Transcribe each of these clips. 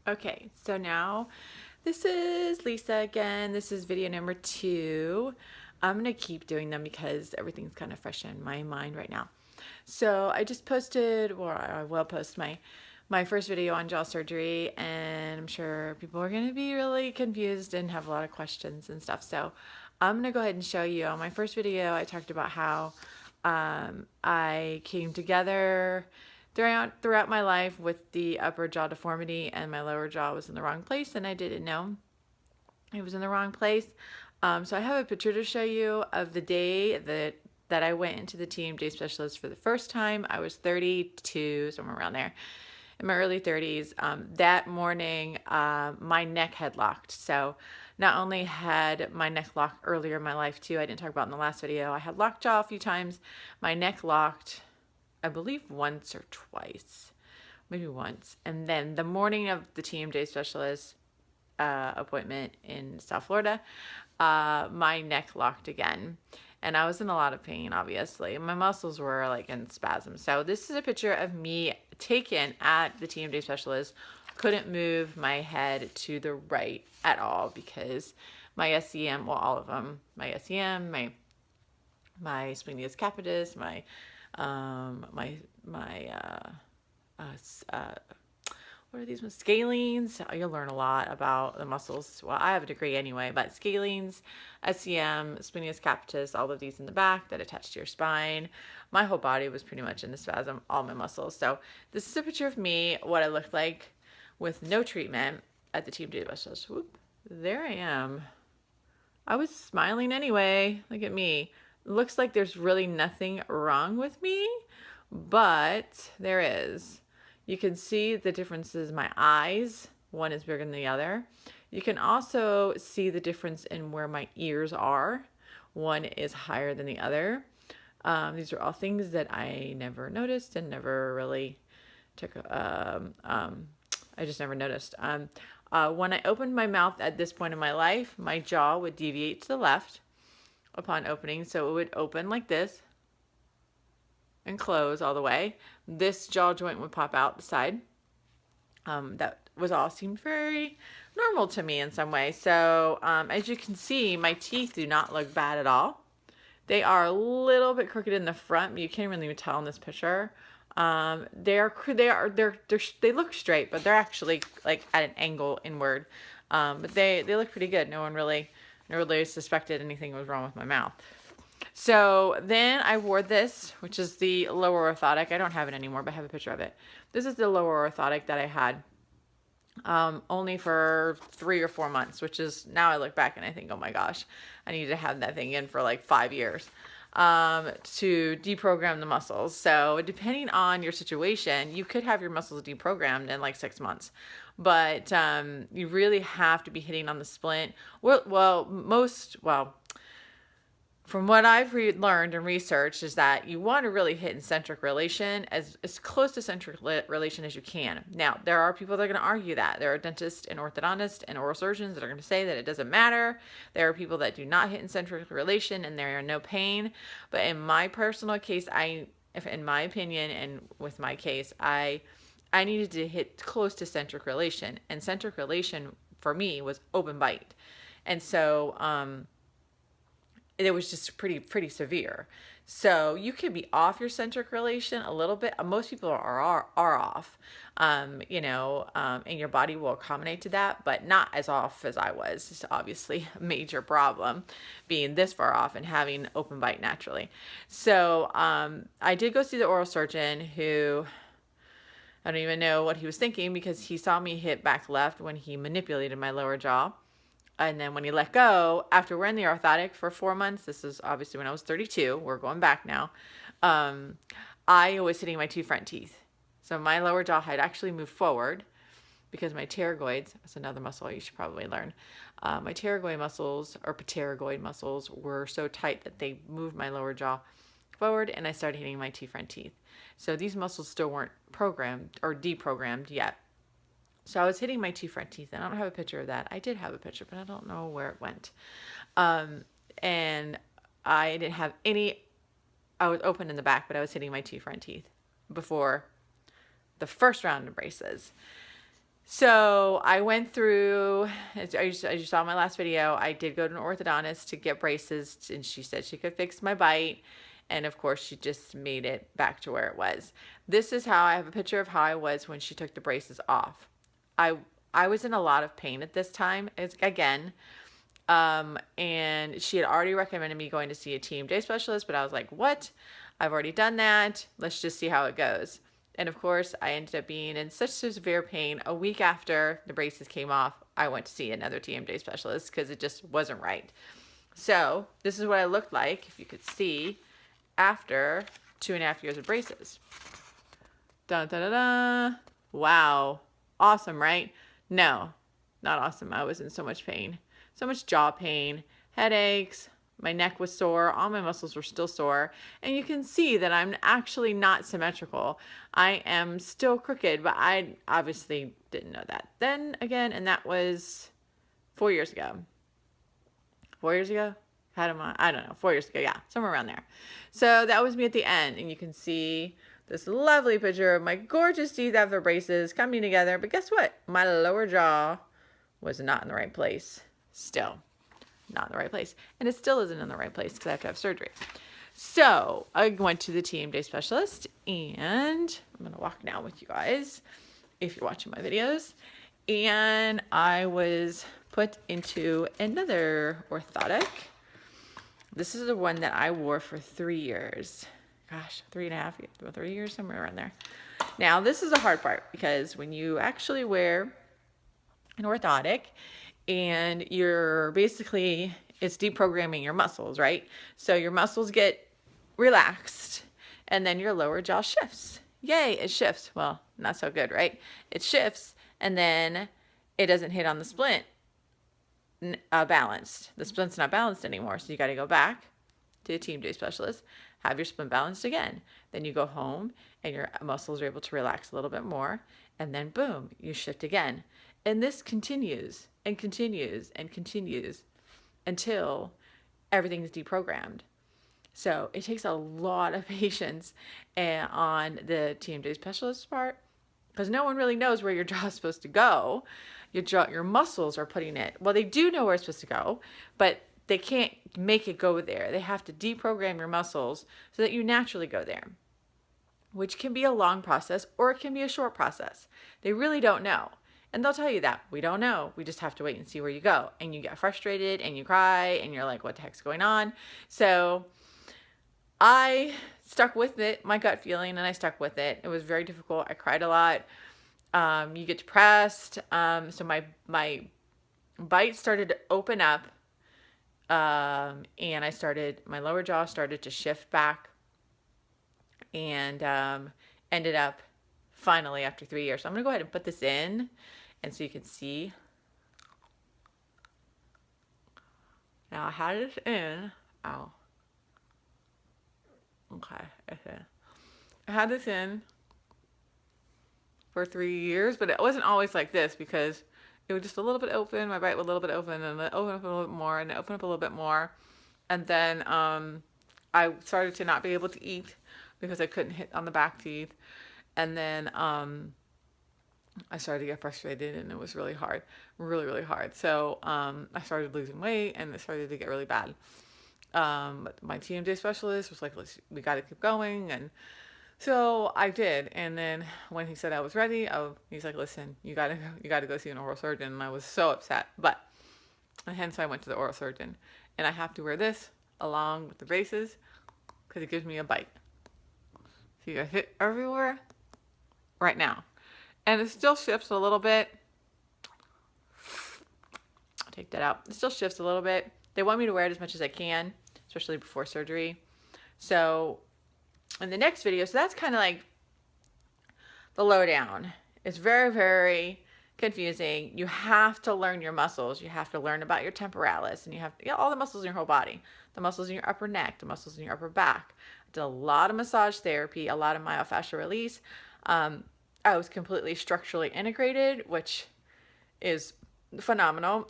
Okay, so now this is Lisa again. This is video number 2. I'm going to keep doing them because everything's kind of fresh in my mind right now. So I just posted, or I will post my first video on jaw surgery, and I'm sure people are going to be really confused and have a lot of questions and stuff. So I'm going to go ahead and show you. On my first video, I talked about how I came together throughout my life with the upper jaw deformity, and my lower jaw was in the wrong place, and I didn't know it was in the wrong place. So I have a picture to show you of the day that I went into the TMJ specialist for the first time. I was 32, somewhere around there, in my early 30s. That morning, my neck had locked. So not only had my neck locked earlier in my life too, I didn't talk about in the last video, I had locked jaw a few times. My neck locked, I believe once or twice, maybe once. And then the morning of the TMJ specialist appointment in South Florida, my neck locked again. And I was in a lot of pain, obviously. My muscles were like in spasms. So this is a picture of me taken at the TMJ specialist. Couldn't move my head to the right at all because my SCM, well, all of them, my SCM, my splenius capitis, my what are these ones? Scalenes. You'll learn a lot about the muscles. Well, I have a degree anyway, but scalenes, SCM, splenius capitis, all of these in the back that attach to your spine. My whole body was pretty much in the spasm, all my muscles. So this is a picture of me, what I looked like with no treatment at the TMJ specialist. Whoop, there I am. I was smiling anyway. Look at me. It looks like there's really nothing wrong with me, but there is. You can see the differences in my eyes. One is bigger than the other. You can also see the difference in where my ears are. One is higher than the other. These are all things that I never noticed and never really took. I just never noticed. When I opened my mouth at this point in my life, my jaw would deviate to the left upon opening. So it would open like this and close all the way. This jaw joint would pop out the side. That was all seemed very normal to me in some way. So as you can see, my teeth do not look bad at all. They are a little bit crooked in the front, but you can't really even tell in this picture. They look straight, but they're actually like at an angle inward. But they look pretty good. No one really suspected anything was wrong with my mouth. So then I wore this, which is the lower orthotic. I don't have it anymore, but I have a picture of it. This is the lower orthotic that I had only for 3 or 4 months, which is, now I look back and I think, oh my gosh, I need to have that thing in for like 5 years to deprogram the muscles. So depending on your situation, you could have your muscles deprogrammed in like 6 months. But you really have to be hitting on the splint. From what I've learned and researched is that you want to really hit in centric relation, as close to centric relation as you can. Now, there are people that are going to argue that. There are dentists and orthodontists and oral surgeons that are going to say that it doesn't matter. There are people that do not hit in centric relation and there are no pain. But in my personal case, in my opinion and with my case, I needed to hit close to centric relation. And centric relation for me was open bite. And so, it was just pretty severe. So you can be off your centric relation a little bit. Most people are off, and your body will accommodate to that, but not as off as I was. It's obviously a major problem being this far off and having open bite naturally. So I did go see the oral surgeon, who I don't even know what he was thinking, because he saw me hit back left when he manipulated my lower jaw. And then when he let go, after wearing the orthotic for 4 months, this is obviously when I was 32, we're going back now, I was hitting my 2 front teeth. So my lower jaw had actually moved forward because my pterygoids, that's another muscle you should probably learn, my pterygoid muscles, or pterygoid muscles, were so tight that they moved my lower jaw forward, and I started hitting my 2 front teeth. So these muscles still weren't programmed or deprogrammed yet. So I was hitting my 2 front teeth, and I don't have a picture of that. I did have a picture, but I don't know where it went. And I didn't have any, I was open in the back, but I was hitting my 2 front teeth before the first round of braces. So I went through, as you saw in my last video, I did go to an orthodontist to get braces, and she said she could fix my bite. And of course, she just made it back to where it was. This is how I have a picture of how I was when she took the braces off. I I was in a lot of pain at this time, again. And she had already recommended me going to see a TMJ specialist, but I was like, what? I've already done that. Let's just see how it goes. And of course, I ended up being in such severe pain. A week after the braces came off, I went to see another TMJ specialist because it just wasn't right. So this is what I looked like, if you could see, after 2.5 years of braces. Dun, dun, dun, dun. Wow. Awesome, right? No, not awesome. I was in so much pain. So much jaw pain, headaches, my neck was sore, all my muscles were still sore. And you can see that I'm actually not symmetrical. I am still crooked, but I obviously didn't know that then again. And that was 4 years ago. 4 years ago? How am I don't know, 4 years ago. Yeah, somewhere around there. So that was me at the end. And you can see this lovely picture of my gorgeous teeth after braces coming together. But guess what? My lower jaw was not in the right place. Still not in the right place. And it still isn't in the right place because I have to have surgery. So I went to the TMJ specialist, and I'm going to walk now with you guys if you're watching my videos. And I was put into another orthotic. This is the one that I wore for 3 years. Gosh, 3.5, 3 years, somewhere around there. Now, this is a hard part because when you actually wear an orthotic, and you're basically, it's deprogramming your muscles, right? So your muscles get relaxed, and then your lower jaw shifts. Yay, it shifts. Well, not so good, right? It shifts, and then it doesn't hit on the splint balanced. The splint's not balanced anymore, so you got to go back to a TMJ specialist, have your splint balanced again. Then you go home, and your muscles are able to relax a little bit more, and then boom, you shift again. And this continues and continues and continues until everything's deprogrammed. So it takes a lot of patience on the TMJ specialist part, because no one really knows where your jaw is supposed to go. Your muscles are putting it. Well, they do know where it's supposed to go, but they can't make it go there. They have to deprogram your muscles so that you naturally go there, which can be a long process or it can be a short process. They really don't know. And they'll tell you that. We don't know. We just have to wait and see where you go. And you get frustrated and you cry and you're like, what the heck's going on? So I stuck with it, my gut feeling, and I stuck with it. It was very difficult. I cried a lot. You get depressed. So my bite started to open up. And my lower jaw started to shift back, and ended up finally after 3 years. So I'm going to go ahead and put this in, and so you can see. Now I had this in. Ow. Okay. I had this in for 3 years, but it wasn't always like this because it was just a little bit open. My bite was a little bit open, and then open up a little bit more, and it opened up a little bit more. And then I started to not be able to eat because I couldn't hit on the back teeth. And then I started to get frustrated, and it was really hard, really, really hard. So I started losing weight, and it started to get really bad. But my TMJ specialist was like, we got to keep going. And so I did. And then when he said I was ready, he's like, listen, you got to go see an oral surgeon. And I was so upset. And hence I went to the oral surgeon. And I have to wear this along with the braces because it gives me a bite. See, I hit everywhere right now. And it still shifts a little bit. I'll take that out. It still shifts a little bit. They want me to wear it as much as I can, especially before surgery. So in the next video, so that's kind of like the lowdown. It's very, very confusing. You have to learn your muscles. You have to learn about your temporalis, and you have all the muscles in your whole body, the muscles in your upper neck, the muscles in your upper back. I did a lot of massage therapy, a lot of myofascial release. I was completely structurally integrated, which is phenomenal.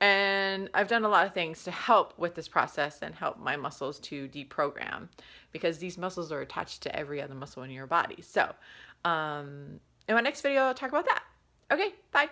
And I've done a lot of things to help with this process and help my muscles to deprogram, because these muscles are attached to every other muscle in your body. So In my next video, I'll talk about that. Okay, bye.